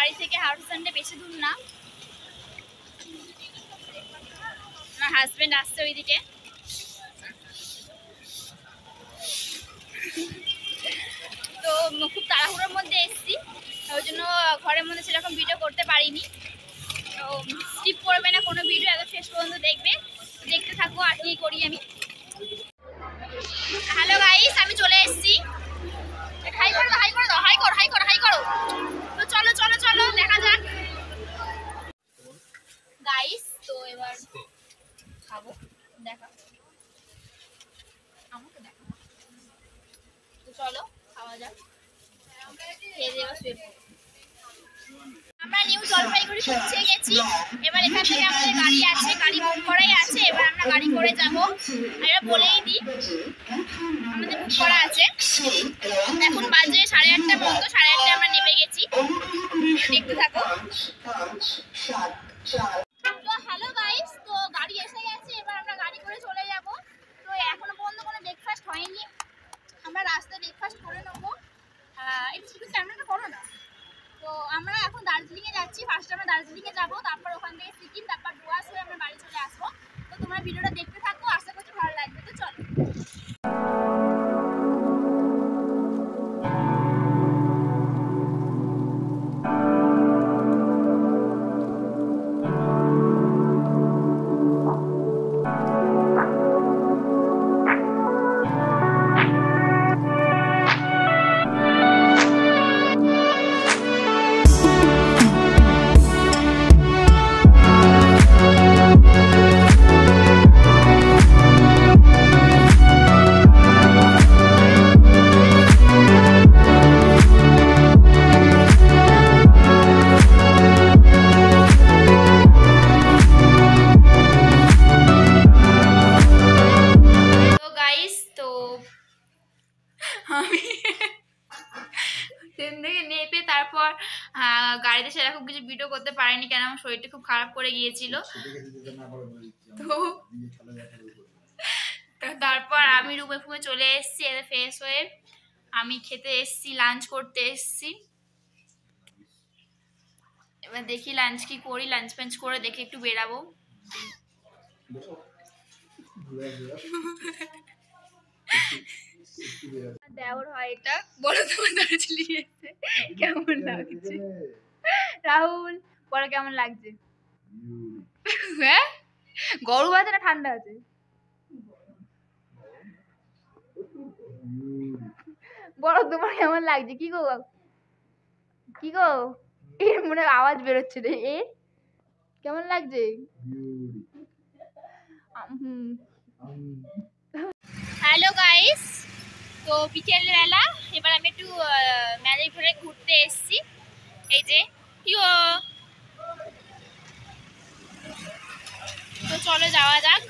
বাড়ি থেকে হাওড়া স্ট্যান্ডে বেশি দূর না। আমার হাজবেন্ড আসছে ওইদিকে। তো খুব তাড়াহুড়োর মধ্যে এসেছি, ওই জন্য ঘরের মধ্যে সেরকম ভিডিও করতে পারিনি। তো স্কিপ করবে না কোনো ভিডিও, এত শেষ পর্যন্ত দেখবে, দেখতে থাকবো আর কি করি আমি। হ্যালো গাইস, আমি চলে এসেছি। হাই করে দাও, হাই করে দাও, হাই করো, হাই করো, হাই করো। তো চলো চলো চলো দেখা যাক গাইস। তো এবার খাবো, দেখা আমাকে দেখা। তো চলো খাওয়া যাক, খেয়ে দেওয়া শুয়ে পড়বো। আমরা নিউ জলপাইগুড়ি পৌঁছে গেছি। এবার এখান থেকে আমাদের গাড়ি আছে, গাড়ি বুক করাই আছে। এবার আমরা গাড়ি করে যাবো। আমরা বলেই দিই আমাদের বুক করা আছে। এখন বাজে 8:30 মতো, 8:30 আমরা নেমে গেছি। দেখতে থাকো। তো হ্যালো গাইস, তো গাড়ি এসে গেছে, এবার আমরা গাড়ি করে চলে যাব। তো এখনো পর্যন্ত কোনো ব্রেকফাস্ট হয়নি, আমরা রাস্তায় ব্রেকফাস্ট করে নেবো। একটু শুধু ক্যামেরাটা করো না। তো আমরা এখন দার্জিলিংয়ে যাচ্ছি। ফার্স্টে আমরা দার্জিলিংয়ে যাবো, তারপর ওখান থেকে সিকিম, তারপর ডুয়ার্স হয়ে আমরা বাড়ি চলে আসবো। তো তোমরা ভিডিওটা দেখতে থাকো, আশা করছি ভালো লাগবে। তো চলো। নেপে তারপর গাড়িতে সেরকম কিছু ভিডিও করতে পারিনি, কেন আমার শরীরটা খুব খারাপ করে গিয়েছিল। তো তারপর আমি রুমে ফুমে চলে এসেছি, ফ্রেশ হয়ে আমি খেতে এসেছি, লাঞ্চ করতে এসেছি। এবার দেখি লাঞ্চ কি করি, লাঞ্চ ফ্যাঞ্চ করে দেখি একটু বেরাবো। দেওর হয় এটা, বলো তোমার দার্জিলিং এসে কেমন লাগছে? রাহুল বলো কেমন লাগছে? হ্যাঁ, গরম আছে না ঠান্ডা আছে? বলো তোমার কেমন লাগছে? কি গো, কি গো, এর মনে আওয়াজ বেরোচ্ছে রে, এর কেমন লাগছে? হ্যালো গাইস, তো বিকেল বেলা এবার আমি একটু ম্যাজিক ঘুরে ঘুরতে এসেছি। এই যে ইয়ো, তো চলো যাওয়া যাক।